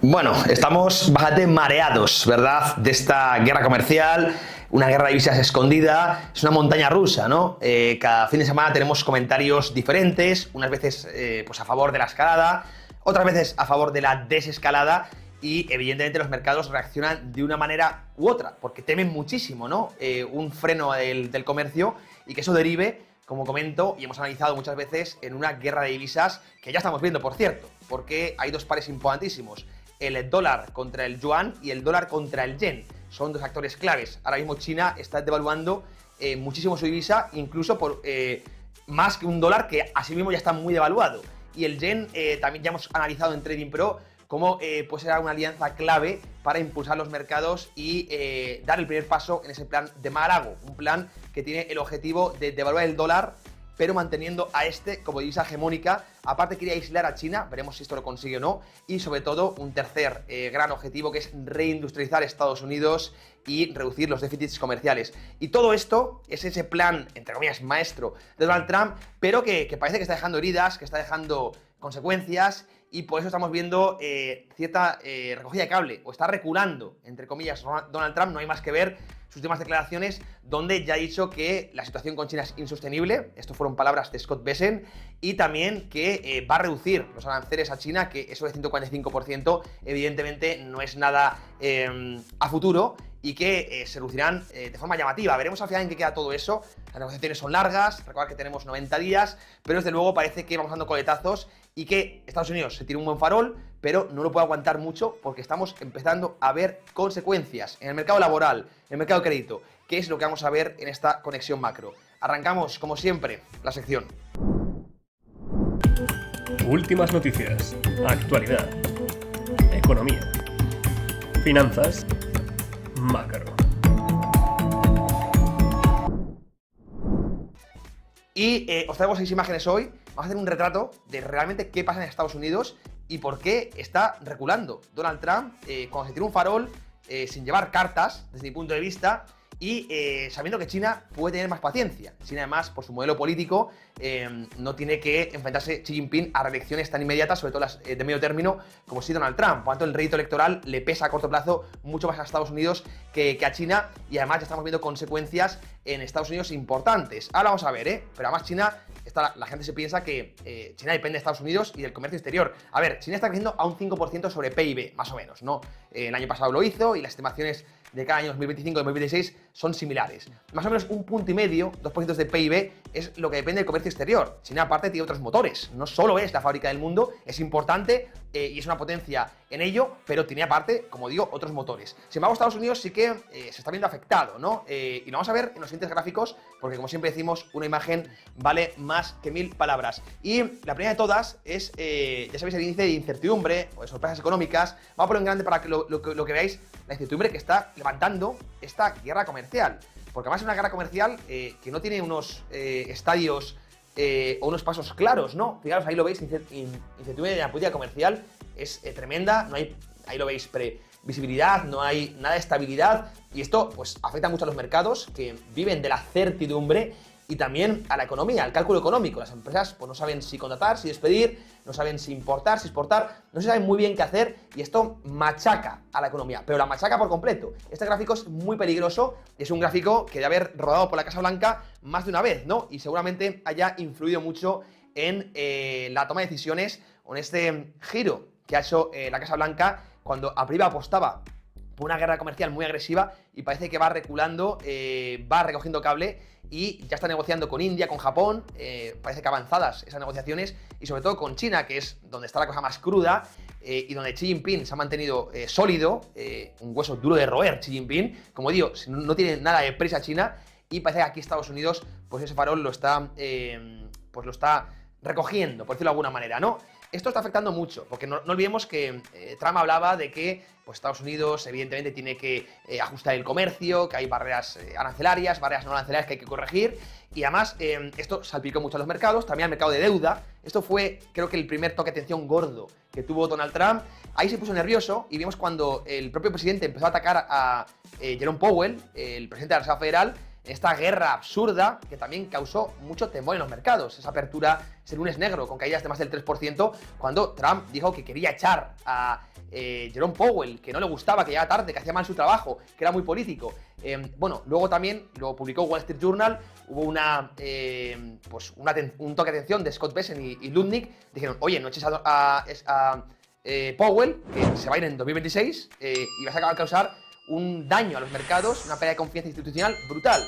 Bueno, estamos bastante mareados, ¿verdad? De esta guerra comercial, una guerra de divisas escondida, es una montaña rusa, ¿no? Cada fin de semana tenemos comentarios diferentes, unas veces pues a favor de la escalada, otras veces a favor de la desescalada y evidentemente los mercados reaccionan de una manera u otra, porque temen muchísimo, ¿no? Un freno del comercio y que eso derive, como comento y hemos analizado muchas veces, en una guerra de divisas que ya estamos viendo, por cierto, porque hay dos pares importantísimos. El dólar contra el yuan y el dólar contra el yen. Son dos actores claves. Ahora mismo China está devaluando muchísimo su divisa, incluso por más que un dólar que así mismo ya está muy devaluado. Y el yen también ya hemos analizado en Trading Pro cómo puede ser una alianza clave para impulsar los mercados y dar el primer paso en ese plan de Mar-a-Lago. Un plan que tiene el objetivo de devaluar el dólar, pero manteniendo a este como divisa hegemónica. Aparte quería aislar a China, veremos si esto lo consigue o no, y sobre todo un tercer gran objetivo, que es reindustrializar Estados Unidos y reducir los déficits comerciales. Y todo esto es ese plan, entre comillas, maestro de Donald Trump, pero que parece que está dejando heridas, que está dejando consecuencias, y por eso estamos viendo cierta recogida de cable, o está reculando, entre comillas, Donald Trump. No hay más que ver sus últimas declaraciones, donde ya ha dicho que la situación con China es insostenible. Esto fueron palabras de Scott Bessent. Y también que va a reducir los aranceles a China, que eso de 145% evidentemente no es nada a futuro, y que se reducirán de forma llamativa. Veremos al final en qué queda todo eso. Las negociaciones son largas, recordad que tenemos 90 días, pero desde luego parece que vamos dando coletazos y que Estados Unidos se tira un buen farol, pero no lo puede aguantar mucho porque estamos empezando a ver consecuencias en el mercado laboral, en el mercado de crédito, que es lo que vamos a ver en esta conexión macro. Arrancamos, como siempre, la sección. Últimas noticias, actualidad, economía, finanzas, macro. Y os traigo 6 imágenes hoy. Vamos a hacer un retrato de realmente qué pasa en Estados Unidos y por qué está reculando Donald Trump cuando se tira un farol sin llevar cartas, desde mi punto de vista, y sabiendo que China puede tener más paciencia. China, además, por su modelo político, no tiene que enfrentarse Xi Jinping a reelecciones tan inmediatas, sobre todo las de medio término, como si Donald Trump. Por lo tanto, el rédito electoral le pesa a corto plazo mucho más a Estados Unidos que a China, y además ya estamos viendo consecuencias en Estados Unidos importantes. Ahora vamos a ver, pero además China, la gente se piensa que China depende de Estados Unidos y del comercio exterior. A ver, China está creciendo a un 5% sobre PIB, más o menos, ¿no? El año pasado lo hizo y las estimaciones de cada año 2025 y 2026 son similares. Más o menos 1,5%, 2% de PIB es lo que depende del comercio exterior. China, aparte, tiene otros motores. No solo es la fábrica del mundo, es importante y es una potencia en ello, pero tiene aparte, como digo, otros motores. Sin embargo, Estados Unidos sí que se está viendo afectado, ¿no? Y lo vamos a ver en los siguientes gráficos, porque como siempre decimos, una imagen vale más que 1000 palabras. Y la primera de todas es, ya sabéis, el índice de incertidumbre o de sorpresas económicas. Vamos a ponerlo en grande para que lo que veáis, la incertidumbre que está levantando esta guerra comercial. Porque además es una guerra comercial que no tiene unos estadios o unos pasos claros, ¿no? Fijaros, ahí lo veis, incertidumbre de la política comercial es tremenda, no hay, ahí lo veis, previsibilidad, no hay nada de estabilidad, y esto pues afecta mucho a los mercados que viven de la certidumbre, y también a la economía, al cálculo económico. Las empresas pues no saben si contratar, si despedir, no saben si importar, si exportar, no se saben muy bien qué hacer, y esto machaca a la economía, pero la machaca por completo. Este gráfico es muy peligroso, y es un gráfico que debe haber rodado por la Casa Blanca más de una vez, ¿no? Y seguramente haya influido mucho en la toma de decisiones o en este giro que ha hecho la Casa Blanca cuando a priori apostaba por una guerra comercial muy agresiva, y parece que va reculando, va recogiendo cable y ya está negociando con India, con Japón, parece que avanzadas esas negociaciones, y sobre todo con China, que es donde está la cosa más cruda y donde Xi Jinping se ha mantenido sólido, un hueso duro de roer Xi Jinping, como digo, no tiene nada de prisa China, y parece que aquí Estados Unidos pues ese farol lo está recogiendo, por decirlo de alguna manera, ¿no? Esto está afectando mucho, porque no olvidemos que Trump hablaba de que pues, Estados Unidos evidentemente tiene que ajustar el comercio, que hay barreras arancelarias, barreras no arancelarias que hay que corregir, y además esto salpicó mucho a los mercados, también al mercado de deuda. Esto fue, creo que el primer toque de atención gordo que tuvo Donald Trump. Ahí se puso nervioso, y vimos cuando el propio presidente empezó a atacar a Jerome Powell, el presidente de la Reserva Federal, esta guerra absurda que también causó mucho temor en los mercados. Esa apertura, ese lunes negro con caídas de más del 3%, cuando Trump dijo que quería echar a Jerome Powell, que no le gustaba, que llegaba tarde, que hacía mal su trabajo, que era muy político. Bueno, luego también lo publicó Wall Street Journal, hubo un toque de atención de Scott Bessent y Lutnick, dijeron, oye, no eches a Powell, que se va a ir en 2026, y vas a causar un daño a los mercados, una pérdida de confianza institucional brutal.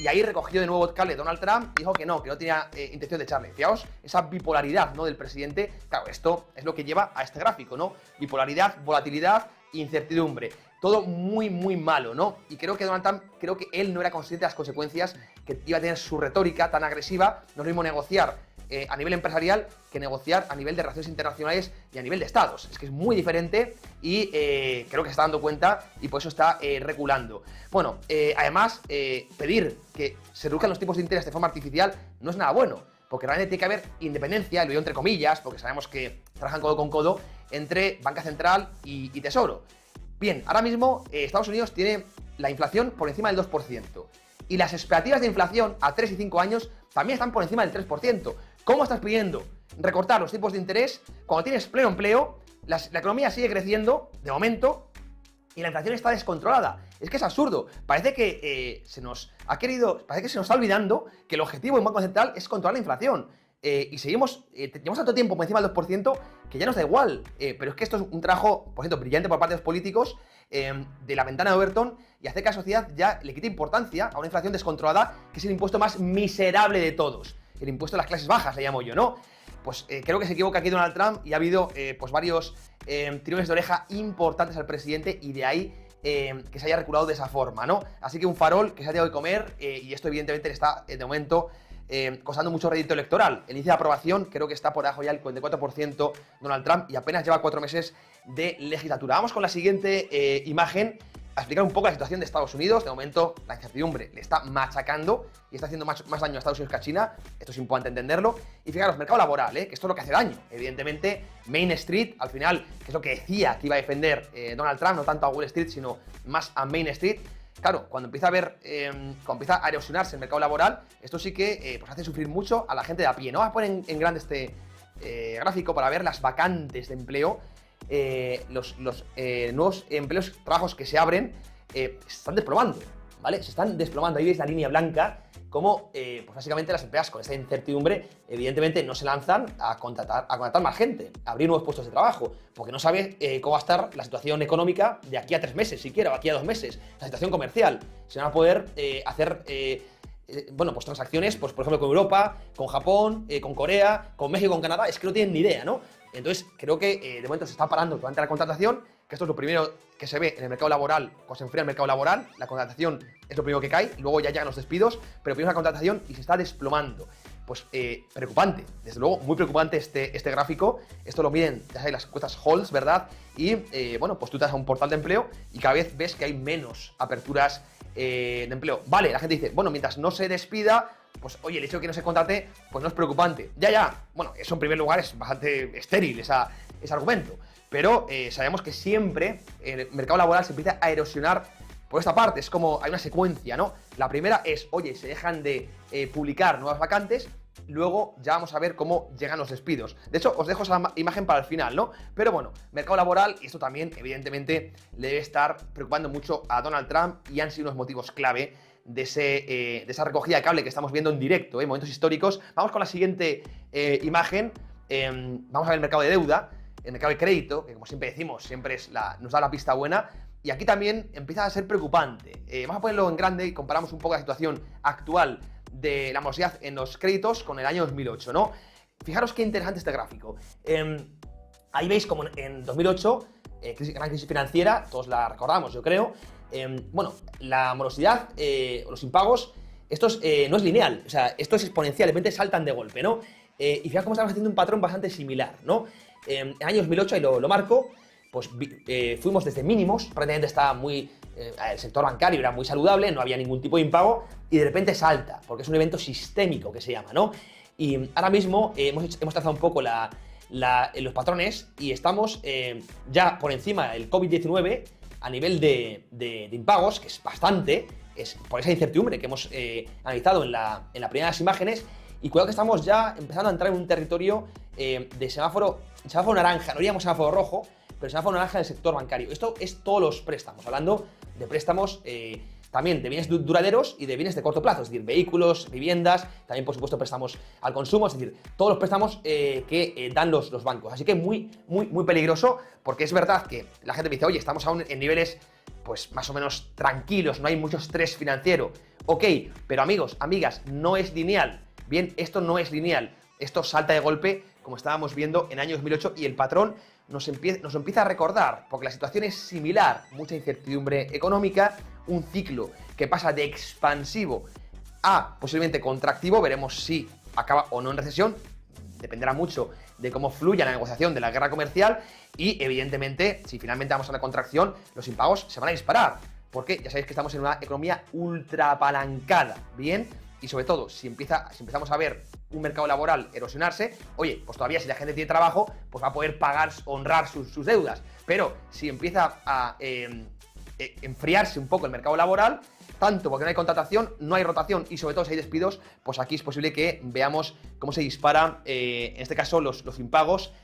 Y ahí recogió de nuevo el cable Donald Trump, dijo que no tenía intención de echarle. Fijaos, esa bipolaridad, ¿no?, del presidente. Claro, esto es lo que lleva a este gráfico, ¿no? Bipolaridad, volatilidad, incertidumbre. Todo muy, muy malo, ¿no? Y creo que Donald Trump, él no era consciente de las consecuencias que iba a tener su retórica tan agresiva. No es lo mismo negociar a nivel empresarial que negociar a nivel de relaciones internacionales y a nivel de estados. Es que es muy diferente y creo que se está dando cuenta y por eso está reculando. Bueno, además, pedir que se reduzcan los tipos de interés de forma artificial no es nada bueno, porque realmente tiene que haber independencia, lo digo entre comillas, porque sabemos que trabajan codo con codo entre banca central y tesoro. Bien, ahora mismo Estados Unidos tiene la inflación por encima del 2%. Y las expectativas de inflación a 3 y 5 años también están por encima del 3%. ¿Cómo estás pidiendo recortar los tipos de interés cuando tienes pleno empleo, la economía sigue creciendo, de momento, y la inflación está descontrolada? Es que es absurdo. Parece que se nos está olvidando que el objetivo de un banco central es controlar la inflación. Y seguimos, llevamos tanto tiempo por encima del 2% que ya nos da igual. Pero es que esto es un trabajo, por cierto, brillante por parte de los políticos, de la ventana de Overton, y hace que a la sociedad ya le quite importancia a una inflación descontrolada, que es el impuesto más miserable de todos. El impuesto de las clases bajas, le llamo yo, ¿no? Pues creo que se equivoca aquí Donald Trump y ha habido pues varios tirones de oreja importantes al presidente, y de ahí que se haya reculado de esa forma, ¿no? Así que un farol que se ha tenido que comer, y esto evidentemente le está de momento costando mucho rédito electoral. El índice de aprobación creo que está por debajo ya del 44% Donald Trump, y apenas lleva 4 meses de legislatura. Vamos con la siguiente imagen a explicar un poco la situación de Estados Unidos. De momento la incertidumbre le está machacando y está haciendo más daño a Estados Unidos que a China. Esto es importante entenderlo. Y fijaros, mercado laboral, que esto es lo que hace daño. Evidentemente, Main Street, al final, que es lo que decía que iba a defender Donald Trump, no tanto a Wall Street, sino más a Main Street. Claro, cuando empieza a a erosionarse el mercado laboral, esto sí que pues hace sufrir mucho a la gente de a pie, ¿no? Vamos a poner en grande este gráfico para ver las vacantes de empleo. Los nuevos empleos, trabajos que se abren, se están desplomando, ¿vale? Se están desplomando. Ahí veis la línea blanca, como pues básicamente las empresas con esta incertidumbre evidentemente no se lanzan a contratar más gente, a abrir nuevos puestos de trabajo, porque no sabe cómo va a estar la situación económica de aquí a 3 meses siquiera, o aquí a 2 meses, la situación comercial. Se van a poder hacer bueno, pues transacciones, pues por ejemplo con Europa, con Japón, con Corea, con México, con Canadá, es que no tienen ni idea, ¿no? Entonces creo que de momento se está parando durante la contratación, que esto es lo primero que se ve en el mercado laboral. Cuando se enfría el mercado laboral, la contratación es lo primero que cae, luego ya llegan los despidos, pero primero la contratación y se está desplomando. Pues preocupante, desde luego muy preocupante este gráfico. Esto lo miden, ya sabéis, las encuestas Halls, ¿verdad? Y bueno, pues tú te das a un portal de empleo y cada vez ves que hay menos aperturas de empleo. Vale, la gente dice, bueno, mientras no se despida, pues oye, el hecho de que no se contrate, pues no es preocupante. Ya, bueno, eso en primer lugar es bastante estéril, ese argumento. Pero sabemos que siempre el mercado laboral se empieza a erosionar por esta parte. Es como, hay una secuencia, ¿no? La primera es, oye, se dejan de publicar nuevas vacantes. Luego ya vamos a ver cómo llegan los despidos. De hecho, os dejo esa imagen para el final, ¿no? Pero bueno, mercado laboral, y esto también, evidentemente, le debe estar preocupando mucho a Donald Trump, y han sido unos motivos clave de esa recogida de cable que estamos viendo en directo, momentos históricos. Vamos con la siguiente imagen. Vamos a ver el mercado de deuda, el mercado de crédito, que como siempre decimos, siempre nos da la pista buena. Y aquí también empieza a ser preocupante. Vamos a ponerlo en grande y comparamos un poco la situación actual de la morosidad en los créditos con el año 2008, ¿no? Fijaros qué interesante este gráfico. Ahí veis como en 2008, gran crisis financiera, todos la recordamos, yo creo. Bueno, la morosidad, los impagos, esto no es lineal, o sea, esto es exponencial, de repente saltan de golpe, ¿no? Y fijaos cómo estamos haciendo un patrón bastante similar, ¿no? En el año 2008, ahí lo marco, pues fuimos desde mínimos, prácticamente estaba el sector bancario era muy saludable, no había ningún tipo de impago, y de repente salta, porque es un evento sistémico que se llama, ¿no? Y ahora mismo hemos trazado un poco los patrones y estamos ya por encima del COVID-19 a nivel de impagos, que es bastante, es por esa incertidumbre que hemos analizado en la primera de las imágenes. Y cuidado que estamos ya empezando a entrar en un territorio de semáforo naranja, no diríamos semáforo rojo, pero semáforo naranja del sector bancario. Esto es todos los préstamos, hablando de préstamos también de bienes duraderos y de bienes de corto plazo, es decir, vehículos, viviendas, también por supuesto préstamos al consumo, es decir, todos los préstamos que dan los bancos. Así que muy peligroso, porque es verdad que la gente me dice, oye, estamos aún en niveles pues más o menos tranquilos, no hay mucho estrés financiero. Ok, pero amigos, amigas, no es lineal. Bien, esto no es lineal, esto salta de golpe, como estábamos viendo en el año 2008, y el patrón nos empieza a recordar, porque la situación es similar, mucha incertidumbre económica, un ciclo que pasa de expansivo a posiblemente contractivo, veremos si acaba o no en recesión, dependerá mucho de cómo fluya la negociación de la guerra comercial y, evidentemente, si finalmente vamos a una contracción, los impagos se van a disparar, porque ya sabéis que estamos en una economía ultra apalancada, ¿bien? Y sobre todo, si empezamos a ver un mercado laboral erosionarse, oye, pues todavía si la gente tiene trabajo, pues va a poder honrar sus deudas. Pero si empieza a enfriarse un poco el mercado laboral, tanto porque no hay contratación, no hay rotación y sobre todo si hay despidos, pues aquí es posible que veamos cómo se disparan, en este caso, los impagos.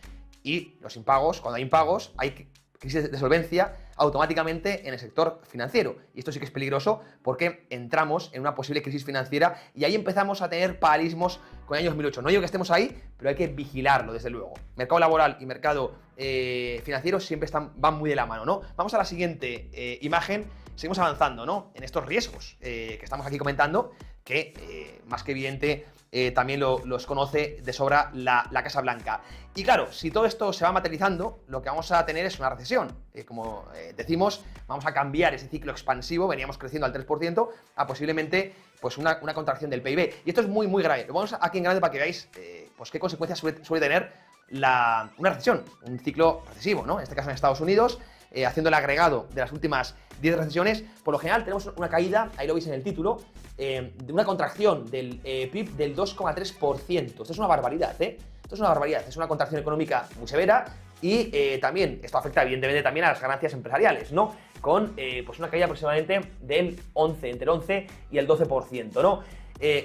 Y los impagos, cuando hay impagos, hay crisis de solvencia automáticamente en el sector financiero. Y esto sí que es peligroso porque entramos en una posible crisis financiera y ahí empezamos a tener paralelismos con el año 2008. No digo que estemos ahí, pero hay que vigilarlo, desde luego. Mercado laboral y mercado financiero siempre van muy de la mano, ¿no? Vamos a la siguiente imagen. Seguimos avanzando, ¿no? En estos riesgos que estamos aquí comentando, que más que evidente también los conoce de sobra la Casa Blanca. Y claro, si todo esto se va materializando, lo que vamos a tener es una recesión. Como decimos, vamos a cambiar ese ciclo expansivo, veníamos creciendo al 3%, a posiblemente pues una contracción del PIB. Y esto es muy grave. Lo vamos aquí en grande para que veáis pues qué consecuencias suele tener una recesión, un ciclo recesivo, ¿no? En este caso en Estados Unidos, haciendo el agregado de las últimas 10 recesiones, por lo general tenemos una caída, ahí lo veis en el título, de una contracción del PIB del 2,3%. Esto es una barbaridad, ¿eh? Esto es una barbaridad, es una contracción económica muy severa y también esto afecta evidentemente también a las ganancias empresariales, ¿no? Con pues una caída aproximadamente del entre el 11 y el 12%, ¿no?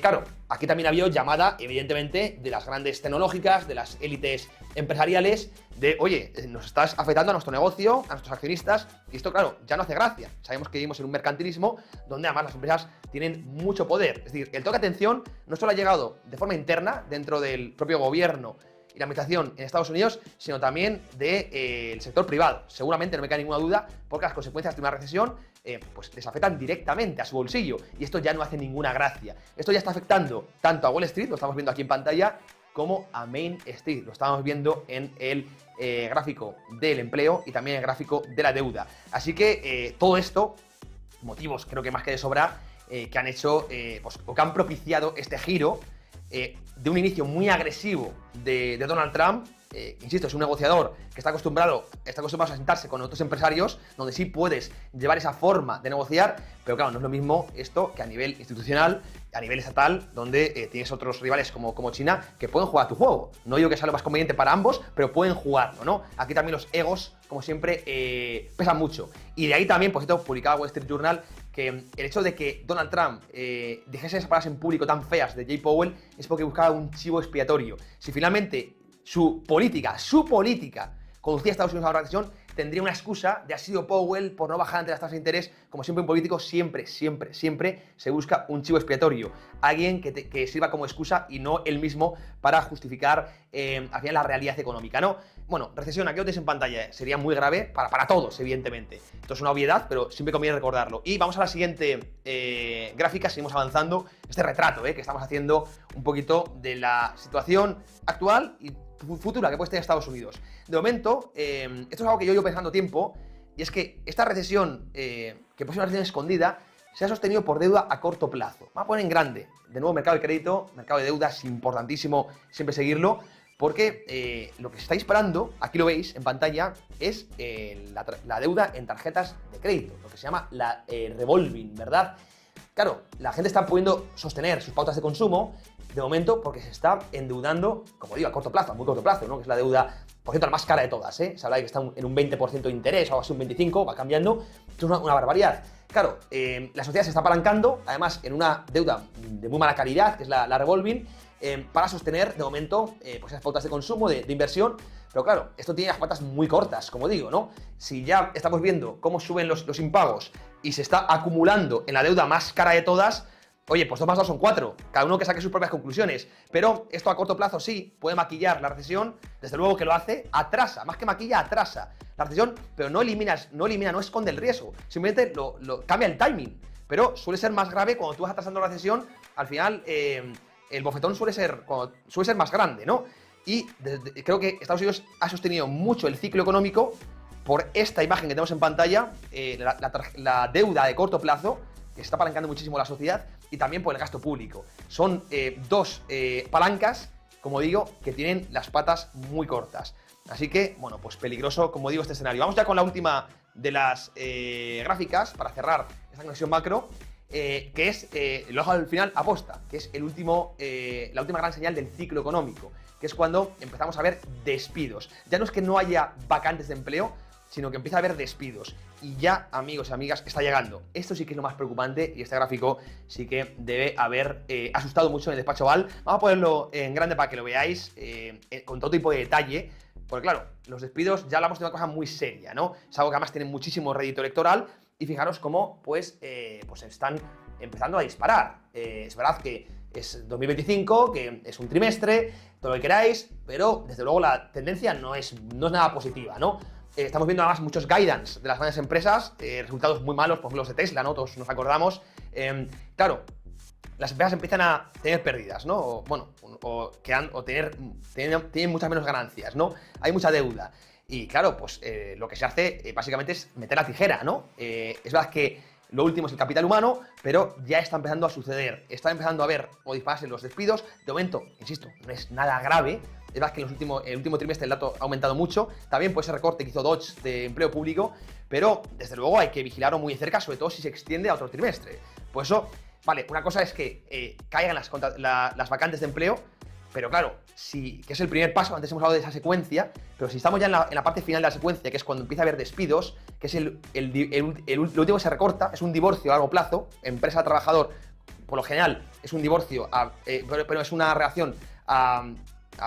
Claro, aquí también había llamada, evidentemente, de las grandes tecnológicas, de las élites empresariales, de, oye, nos estás afectando a nuestro negocio, a nuestros accionistas, y esto, claro, ya no hace gracia. Sabemos que vivimos en un mercantilismo donde además las empresas tienen mucho poder. Es decir, el toque de atención no solo ha llegado de forma interna dentro del propio gobierno y la administración en Estados Unidos, sino también del sector privado. Seguramente, no me cae ninguna duda, porque las consecuencias de una recesión pues les afectan directamente a su bolsillo y esto ya no hace ninguna gracia. Esto ya está afectando tanto a Wall Street, lo estamos viendo aquí en pantalla, como a Main Street. Lo estamos viendo en el gráfico del empleo y también el gráfico de la deuda. Así que todo esto, motivos creo que más que de sobra, que han hecho pues, o que han propiciado este giro de un inicio muy agresivo de Donald Trump. Insisto, es un negociador que está acostumbrado a sentarse con otros empresarios, donde sí puedes llevar esa forma de negociar, pero claro, no es lo mismo esto que a nivel institucional, a nivel estatal, donde tienes otros rivales como China que pueden jugar a tu juego. No digo que sea lo más conveniente para ambos, pero pueden jugarlo, ¿no? Aquí también los egos, como siempre, pesan mucho. Y de ahí también, por cierto, publicaba Wall Street Journal, que el hecho de que Donald Trump dijese esas palabras en público tan feas de Jay Powell es porque buscaba un chivo expiatorio. Si finalmente su política conducía a Estados Unidos a la recesión, tendría una excusa de ha sido Powell por no bajar ante las tasas de interés. Como siempre un político, siempre se busca un chivo expiatorio, alguien que sirva como excusa y no él mismo para justificar al final la realidad económica, ¿no? Bueno, recesión, aquí lo tenéis en pantalla, sería muy grave para todos, evidentemente. Esto es una obviedad, pero siempre conviene recordarlo. Y vamos a la siguiente gráfica, seguimos avanzando, este retrato que estamos haciendo un poquito de la situación actual y futura que puede tener Estados Unidos. De momento, esto es algo que yo llevo pensando tiempo, y es que esta recesión, que puede ser una recesión escondida, se ha sostenido por deuda a corto plazo. Vamos a poner en grande, de nuevo, mercado de crédito, mercado de deuda, es importantísimo siempre seguirlo, porque lo que se está disparando, aquí lo veis en pantalla, es la deuda en tarjetas de crédito, lo que se llama la revolving, ¿verdad? Claro, la gente está pudiendo sostener sus pautas de consumo de momento porque se está endeudando, como digo, a corto plazo, a muy corto plazo, ¿no? Que es la deuda Por cierto, la más cara de todas, ¿eh? Se habla de que está en un 20% de interés o algo así, un 25%, va cambiando. Esto es una barbaridad. Claro, la sociedad se está apalancando, además en una deuda de muy mala calidad, que es la revolving, para sostener, de momento, pues esas pautas de consumo, de inversión. Pero claro, esto tiene las patas muy cortas, como digo, ¿no? Si ya estamos viendo cómo suben los impagos y se está acumulando en la deuda más cara de todas, oye, pues 2 más 2 son 4, cada uno que saque sus propias conclusiones. Pero esto a corto plazo sí puede maquillar la recesión, desde luego que lo hace, atrasa, más que maquilla, atrasa la recesión, pero no esconde el riesgo, simplemente cambia el timing. Pero suele ser más grave cuando tú vas atrasando la recesión, al final el bofetón suele ser más grande, ¿no? Y creo que Estados Unidos ha sostenido mucho el ciclo económico por esta imagen que tenemos en pantalla, la deuda de corto plazo, que se está apalancando muchísimo la sociedad, y también por el gasto público. Son dos palancas, como digo, que tienen las patas muy cortas. Así que, bueno, pues peligroso, como digo, este escenario. Vamos ya con la última de las gráficas, para cerrar esta conexión macro, que es, lo hago al final, aposta, que es la última gran señal del ciclo económico, que es cuando empezamos a ver despidos. Ya no es que no haya vacantes de empleo, sino que empieza a haber despidos. Y ya, amigos y amigas, está llegando. Esto sí que es lo más preocupante, y este gráfico sí que debe haber asustado mucho en el despacho Val. Vamos a ponerlo en grande para que lo veáis con todo tipo de detalle, porque claro, los despidos ya hablamos de una cosa muy seria, ¿no? Es algo que además tiene muchísimo rédito electoral, y fijaros cómo pues están empezando a disparar. Es verdad que es 2025, que es un trimestre, todo lo que queráis, pero desde luego la tendencia no es nada positiva, ¿no? Estamos viendo además muchos guidance de las grandes empresas, resultados muy malos, por ejemplo los de Tesla, ¿no? Todos nos acordamos. Claro, las empresas empiezan a tener pérdidas, ¿no? Tienen muchas menos ganancias, ¿no? Hay mucha deuda. Y claro, pues lo que se hace básicamente es meter la tijera, ¿no? Es verdad que lo último es el capital humano, pero ya está empezando a suceder. Está empezando a ver o dispararse los despidos. De momento, insisto, no es nada grave. Es verdad que en el último trimestre el dato ha aumentado mucho. También por ese recorte que hizo Dodge de empleo público. Pero, desde luego, hay que vigilarlo muy de cerca, sobre todo si se extiende a otro trimestre. Por eso, vale, una cosa es que caigan las vacantes de empleo. Pero claro, que es el primer paso, antes hemos hablado de esa secuencia, pero si estamos ya en la parte final de la secuencia, que es cuando empieza a haber despidos, que es lo último que se recorta, es un divorcio a largo plazo, empresa-trabajador, por lo general es un divorcio, pero es una relación a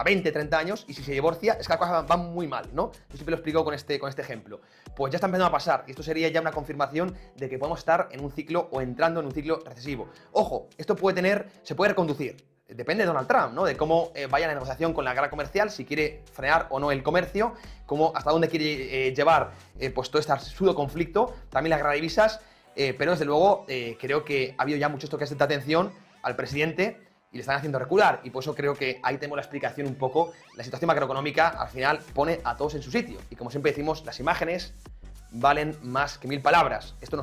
20, 30 años, y si se divorcia es que las cosas van muy mal, ¿no? Yo siempre lo explico con este ejemplo. Pues ya está empezando a pasar, y esto sería ya una confirmación de que podemos estar en un ciclo o entrando en un ciclo recesivo. Ojo, esto se puede reconducir. Depende de Donald Trump, ¿no? De cómo vaya la negociación con la guerra comercial, si quiere frenar o no el comercio, hasta dónde quiere llevar pues todo este absurdo conflicto, también la guerra de divisas, pero desde luego creo que ha habido ya muchos toques de atención al presidente y le están haciendo recular, y por eso creo que ahí tenemos la explicación un poco. La situación macroeconómica al final pone a todos en su sitio, y como siempre decimos, las imágenes valen más que 1000 palabras. Esto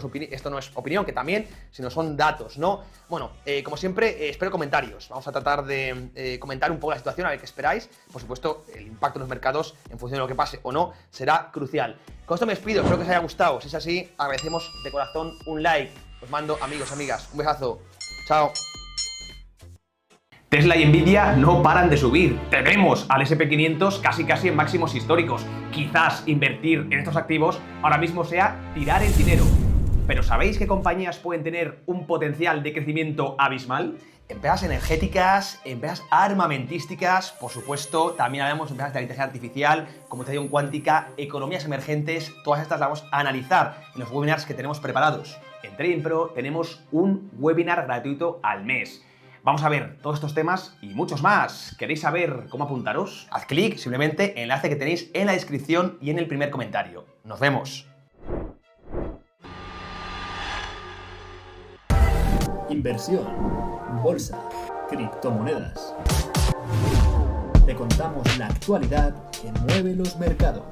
no es opinión, que también, sino son datos, ¿no? Bueno, como siempre, espero comentarios. Vamos a tratar de comentar un poco la situación, a ver qué esperáis. Por supuesto, el impacto en los mercados, en función de lo que pase o no, será crucial. Con esto me despido, espero que os haya gustado. Si es así, agradecemos de corazón un like. Os mando, amigos, amigas, un besazo. Chao. Tesla y Nvidia no paran de subir. Tenemos al SP500 casi en máximos históricos. Quizás invertir en estos activos ahora mismo sea tirar el dinero. ¿Pero sabéis qué compañías pueden tener un potencial de crecimiento abismal? Empresas energéticas, empresas armamentísticas, por supuesto, también hablamos de empresas de inteligencia artificial, computación cuántica, economías emergentes. Todas estas las vamos a analizar en los webinars que tenemos preparados. En Trading Pro tenemos un webinar gratuito al mes. Vamos a ver todos estos temas y muchos más. ¿Queréis saber cómo apuntaros? Haz clic simplemente en el enlace que tenéis en la descripción y en el primer comentario. ¡Nos vemos! Inversión, bolsa, criptomonedas. Te contamos la actualidad que mueve los mercados.